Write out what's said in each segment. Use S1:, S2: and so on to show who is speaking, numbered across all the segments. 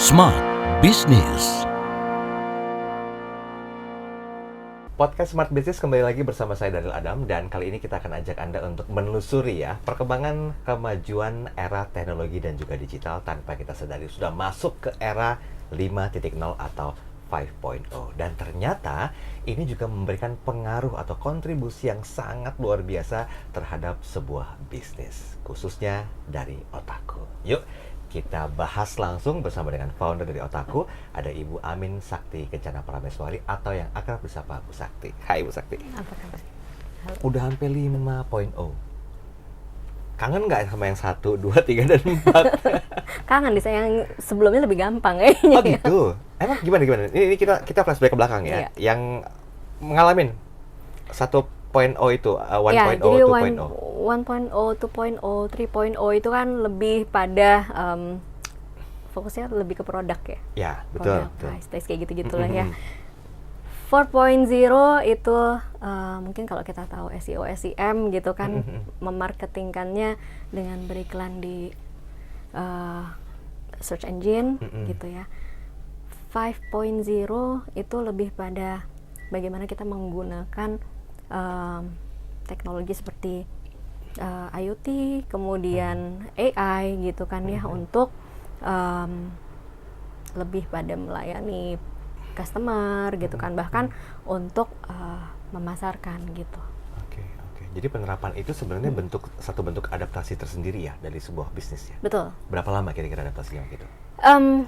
S1: Smart Business.
S2: Podcast Smart Business kembali lagi bersama saya Daniel Adam, dan kali ini kita akan ajak Anda untuk menelusuri ya perkembangan kemajuan era teknologi dan juga digital tanpa kita sadari sudah masuk ke era 5.0 atau 5.0, dan ternyata ini juga memberikan pengaruh atau kontribusi yang sangat luar biasa terhadap sebuah bisnis, khususnya dari Otaku. Yuk kita bahas langsung bersama dengan founder dari Otaku, ada Ibu Amin Sakti Kencana Prameswari atau yang akrab disapa Bu Sakti. Hai Bu Sakti.
S3: Apa kabar?
S2: Udah hampir 5.0. Kangen nggak sama yang 1, 2, 3, dan 4?
S3: Kangen deh, yang sebelumnya lebih gampang kayaknya.
S2: Oh gitu? Emang gimana? Ini kita flashback ke belakang ya.
S3: Iya.
S2: Yang ngalamin 1.0 itu, 1.0,
S3: Ya, jadi
S2: 2.0.
S3: 1.0, 2.0, 3.0 itu kan lebih pada fokusnya lebih ke produk ya.
S2: Ya, betul.
S3: Produk, price, kayak gitu-gitulah ya. 4.0 itu mungkin kalau kita tahu SEO, SEM gitu kan, memarketingkannya dengan beriklan di search engine gitu ya. 5.0 itu lebih pada bagaimana kita menggunakan teknologi seperti IoT, kemudian AI gitu kan ya, untuk lebih pada melayani customer gitu kan, bahkan untuk memasarkan gitu.
S2: Oke. Jadi penerapan itu sebenarnya satu bentuk adaptasi tersendiri ya dari sebuah bisnis ya.
S3: Betul.
S2: Berapa lama kira-kira adaptasinya gitu?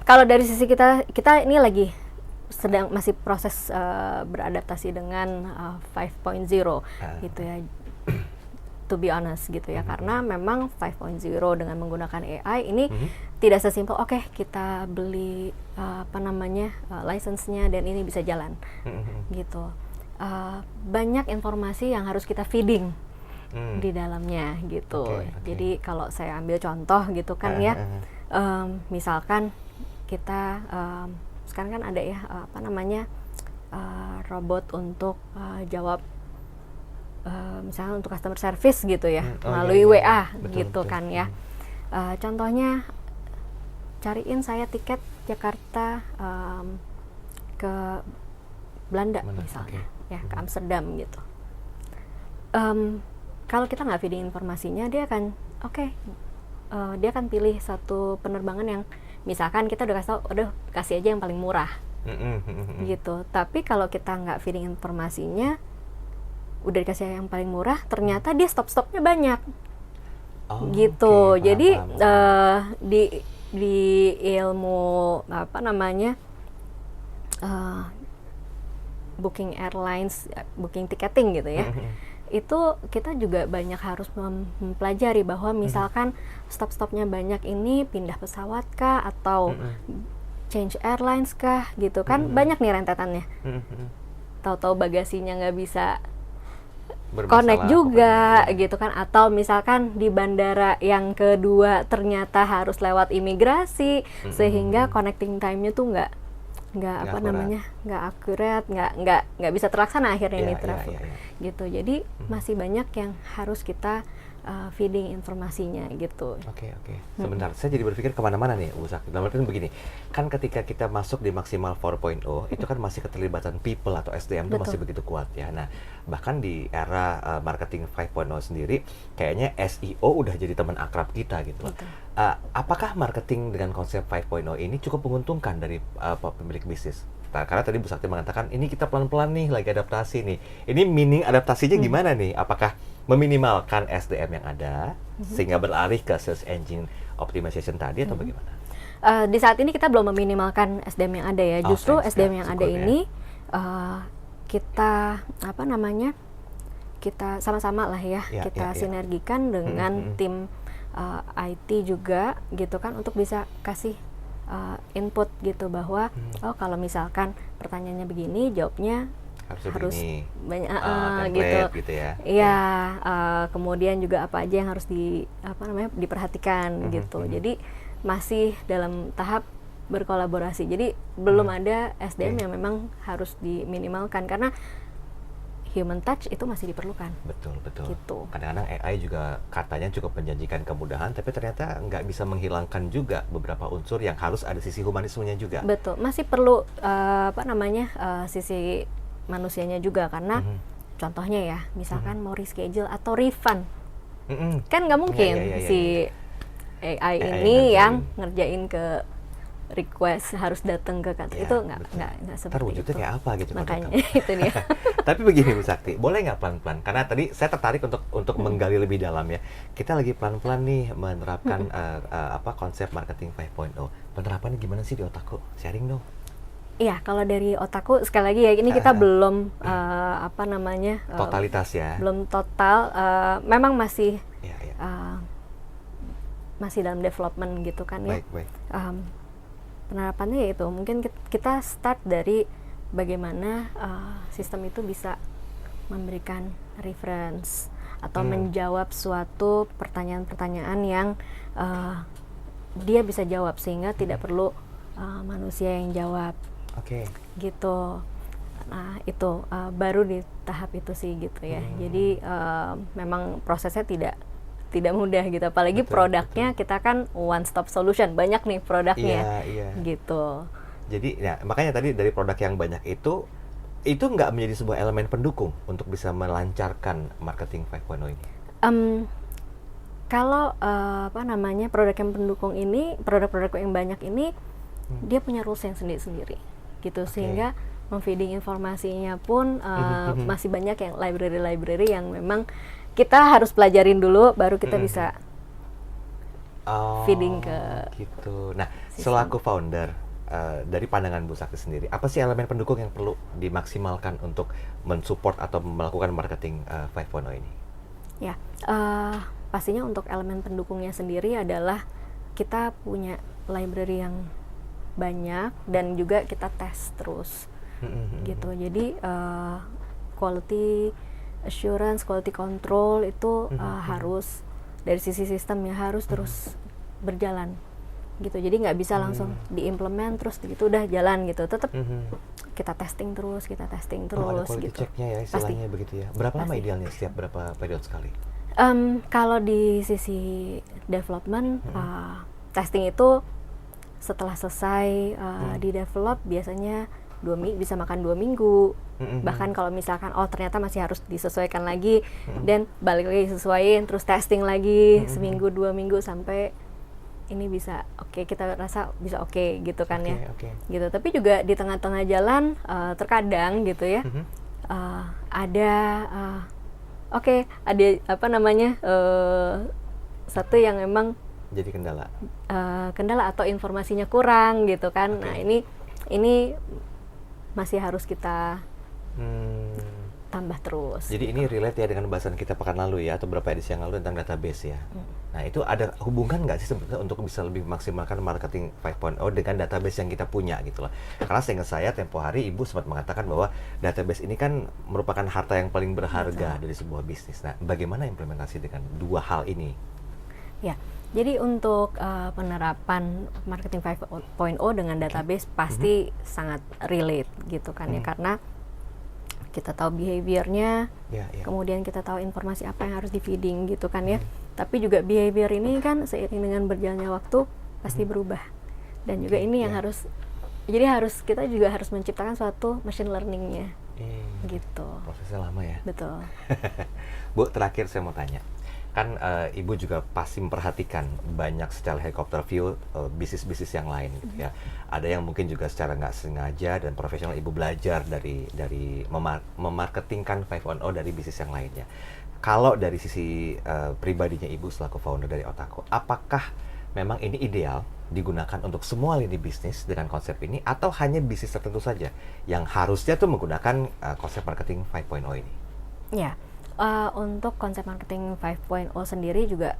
S3: Kalau dari sisi kita ini lagi masih proses beradaptasi dengan 5.0 gitu ya. To be honest gitu ya, karena memang 5.0 dengan menggunakan AI ini tidak sesimpel oke, kita beli license-nya dan ini bisa jalan gitu. Banyak informasi yang harus kita feeding di dalamnya gitu.
S2: Okay.
S3: Jadi kalau saya ambil contoh gitu kan ya, misalkan kita sekarang kan ada ya robot untuk jawab misalnya untuk customer service gitu ya, melalui WA gitu kan ya. Contohnya, cariin saya tiket Jakarta ke Belanda misalnya, ya ke Amsterdam gitu. Kalau kita nggak feeding informasinya, dia akan dia akan pilih satu penerbangan yang misalkan kita udah kasih aja yang paling murah gitu. Tapi kalau kita nggak feeding informasinya, udah dikasih yang paling murah, ternyata dia stopnya banyak gitu. Jadi di ilmu booking airlines, booking ticketing gitu ya, itu kita juga banyak harus mempelajari bahwa misalkan stopnya banyak, ini pindah pesawat kah atau change airlines kah gitu kan, banyak nih rentetannya. Tahu-tahu bagasinya nggak bisa connect juga gitu kan, atau misalkan di bandara yang kedua ternyata harus lewat imigrasi, sehingga connecting time-nya tuh nggak akurat, nggak bisa terlaksana akhirnya travel gitu. Jadi masih banyak yang harus kita feeding informasinya gitu.
S2: Oke. Sebentar, saya jadi berpikir kemana-mana nih, Bu Sakti. Dalam artian begini, kan ketika kita masuk di maksimal 4.0, itu kan masih keterlibatan people atau SDM itu masih begitu kuat ya. Nah, bahkan di era marketing 5.0 sendiri, kayaknya SEO udah jadi teman akrab kita gitu. Apakah marketing dengan konsep 5.0 ini cukup menguntungkan dari pemilik bisnis? Karena tadi Bu Sakti mengatakan, ini kita pelan-pelan nih, lagi adaptasi nih. Ini meaning adaptasinya gimana nih? Apakah meminimalkan SDM yang ada, sehingga beralih ke search engine optimization tadi, atau bagaimana?
S3: Di saat ini kita belum meminimalkan SDM yang ada ya. Justru SDM yang ada ini kita kita sama-sama lah ya, kita sinergikan dengan tim IT juga gitu kan, untuk bisa kasih input gitu bahwa kalau misalkan pertanyaannya begini, jawabnya harus banyak gitu
S2: ya.
S3: Iya, kemudian juga apa aja yang harus diperhatikan gitu. Jadi masih dalam tahap berkolaborasi. Jadi belum ada SDM yang memang harus diminimalkan, karena human touch itu masih diperlukan.
S2: Betul.
S3: Gitu.
S2: Kadang-kadang AI juga katanya cukup menjanjikan kemudahan, tapi ternyata nggak bisa menghilangkan juga beberapa unsur yang harus ada sisi humanismenya juga.
S3: Betul, masih perlu sisi manusianya juga karena contohnya ya, misalkan mau reschedule atau refund, kan nggak mungkin si AI ini yang ngerjain ke request harus datang ke kantor, itu nggak seperti
S2: terwujudnya
S3: itu.
S2: kayak apa gitu,
S3: makanya itu dia.
S2: Tapi begini Bu Sakti, boleh nggak pelan-pelan, karena tadi saya tertarik untuk menggali lebih dalam ya. Kita lagi pelan-pelan nih menerapkan konsep marketing 5.0. Penerapannya gimana sih di Otaku? Sharing dong.
S3: Iya, kalau dari Otaku sekali lagi ya, ini kita belum
S2: totalitas ya,
S3: belum total, memang masih
S2: ya.
S3: Masih dalam development gitu kan ya.
S2: Baik.
S3: Penerapannya yaitu mungkin kita start dari bagaimana sistem itu bisa memberikan reference atau menjawab suatu pertanyaan-pertanyaan yang dia bisa jawab sehingga tidak perlu manusia yang jawab.
S2: Oke.
S3: Gitu. Nah itu baru di tahap itu sih gitu ya. Jadi memang prosesnya tidak mudah gitu, apalagi produknya kita kan one stop solution, banyak nih produknya.
S2: Iya.
S3: Gitu.
S2: Jadi ya makanya tadi dari produk yang banyak itu nggak menjadi sebuah elemen pendukung untuk bisa melancarkan marketing 5.0 ini.
S3: Kalau produk yang pendukung ini, produk-produk yang banyak ini dia punya rules yang sendiri-sendiri gitu, sehingga memfeeding informasinya pun masih banyak yang library yang memang kita harus pelajarin dulu baru kita bisa feeding ke
S2: gitu. Nah,
S3: sistem.
S2: selaku founder dari pandangan Bu Sakti sendiri, apa sih elemen pendukung yang perlu dimaksimalkan untuk mensupport atau melakukan marketing 5.0 ini?
S3: Ya, pastinya untuk elemen pendukungnya sendiri adalah kita punya library yang banyak dan juga kita tes terus gitu. Jadi quality assurance, quality control itu harus dari sisi sistemnya harus terus berjalan gitu. Jadi nggak bisa langsung diimplement terus gitu udah jalan gitu. Tetap kita testing terus
S2: ada quality
S3: gitu.
S2: check-nya ya istilahnya. Pasti. Begitu ya. Berapa lama idealnya setiap berapa periode sekali?
S3: Kalau di sisi development testing itu setelah selesai di develop biasanya bisa makan 2 minggu. Bahkan kalau misalkan ternyata masih harus disesuaikan lagi dan balik lagi sesuaiin terus testing lagi seminggu 2 minggu sampai ini bisa kita rasa bisa gitu kan ya. Gitu. Tapi juga di tengah-tengah jalan terkadang gitu ya ada satu yang memang
S2: jadi
S3: kendala atau informasinya kurang gitu kan. Nah ini masih harus kita tambah terus.
S2: Jadi ini relate ya dengan bahasan kita pekan lalu ya, atau beberapa edisi yang lalu tentang database ya. Nah itu ada hubungan nggak sih sebenarnya untuk bisa lebih maksimalkan marketing 5.0 dengan database yang kita punya gitu loh. Karena seingat saya tempo hari Ibu sempat mengatakan bahwa database ini kan merupakan harta yang paling berharga dari sebuah bisnis. Nah bagaimana implementasi dengan dua hal ini?
S3: Ya, jadi untuk penerapan marketing 5.0 dengan database pasti sangat relate gitu kan ya, karena kita tahu behaviornya, kemudian kita tahu informasi apa yang harus di feeding gitu kan ya. Tapi juga behavior ini kan seiring dengan berjalannya waktu pasti berubah, dan juga ini yang kita juga harus menciptakan suatu machine learningnya gitu.
S2: Prosesnya lama ya.
S3: Betul.
S2: Bu, terakhir saya mau tanya. Kan Ibu juga pasti memperhatikan banyak secara helikopter view bisnis-bisnis yang lain gitu ya. Ada yang mungkin juga secara nggak sengaja dan profesional Ibu belajar dari memarketingkan 5.0 dari bisnis yang lainnya. Kalau dari sisi pribadinya Ibu selaku founder dari Otaku, apakah memang ini ideal digunakan untuk semua lini bisnis dengan konsep ini, atau hanya bisnis tertentu saja yang harusnya tuh menggunakan konsep marketing 5.0 ini?
S3: Ya. Untuk konsep marketing 5.0 sendiri juga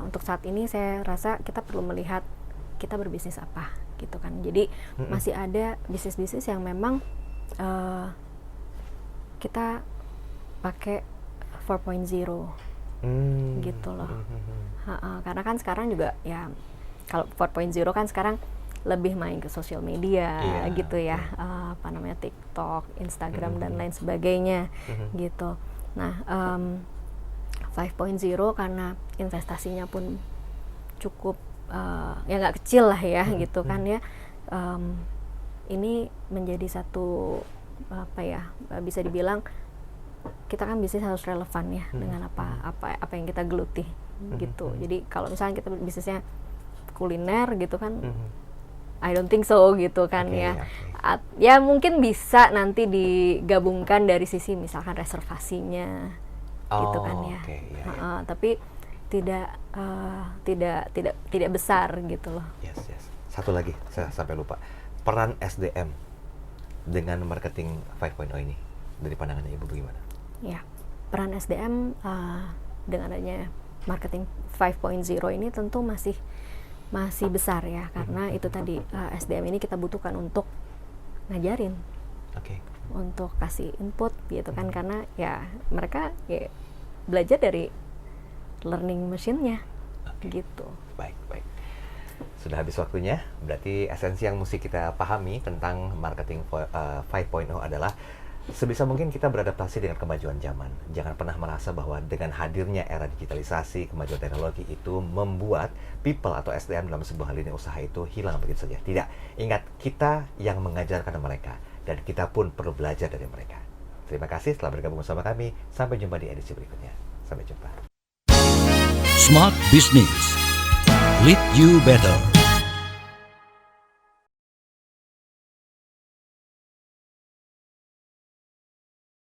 S3: untuk saat ini saya rasa kita perlu melihat kita berbisnis apa gitu kan. Jadi masih ada bisnis-bisnis yang memang kita pakai 4.0 gitu loh. Karena kan sekarang juga ya kalau 4.0 kan sekarang lebih main ke sosial media
S2: Iya,
S3: gitu ya, apa namanya, TikTok, Instagram dan lain sebagainya gitu. Nah, 5.0 karena investasinya pun cukup ya nggak kecil lah ya gitu kan ya. Ini menjadi satu apa ya, bisa dibilang kita kan bisnis harus relevan ya dengan apa yang kita geluti gitu. Jadi kalau misalnya kita bisnisnya kuliner gitu kan, I don't think so gitu kan ya. Ya mungkin bisa nanti digabungkan dari sisi misalkan reservasinya gitu kan ya. Tapi tidak besar gitu loh.
S2: Yes. Satu lagi saya sampai lupa, peran SDM dengan marketing 5.0 ini dari pandangannya Ibu bagaimana?
S3: Ya, peran SDM dengan adanya marketing 5.0 ini tentu masih besar ya, karena itu tadi SDM ini kita butuhkan untuk ngajarin, untuk kasih input gitu kan, karena ya mereka ya belajar dari learning machine-nya gitu.
S2: Baik. Sudah habis waktunya, berarti esensi yang mesti kita pahami tentang marketing 5.0 adalah sebisa mungkin kita beradaptasi dengan kemajuan zaman. Jangan pernah merasa bahwa dengan hadirnya era digitalisasi, kemajuan teknologi itu membuat people atau SDM dalam sebuah lini usaha itu hilang begitu saja. Tidak. Ingat, kita yang mengajarkan mereka dan kita pun perlu belajar dari mereka. Terima kasih telah bergabung bersama kami. Sampai jumpa di edisi berikutnya. Sampai jumpa.
S1: Smart Business. Lead you better.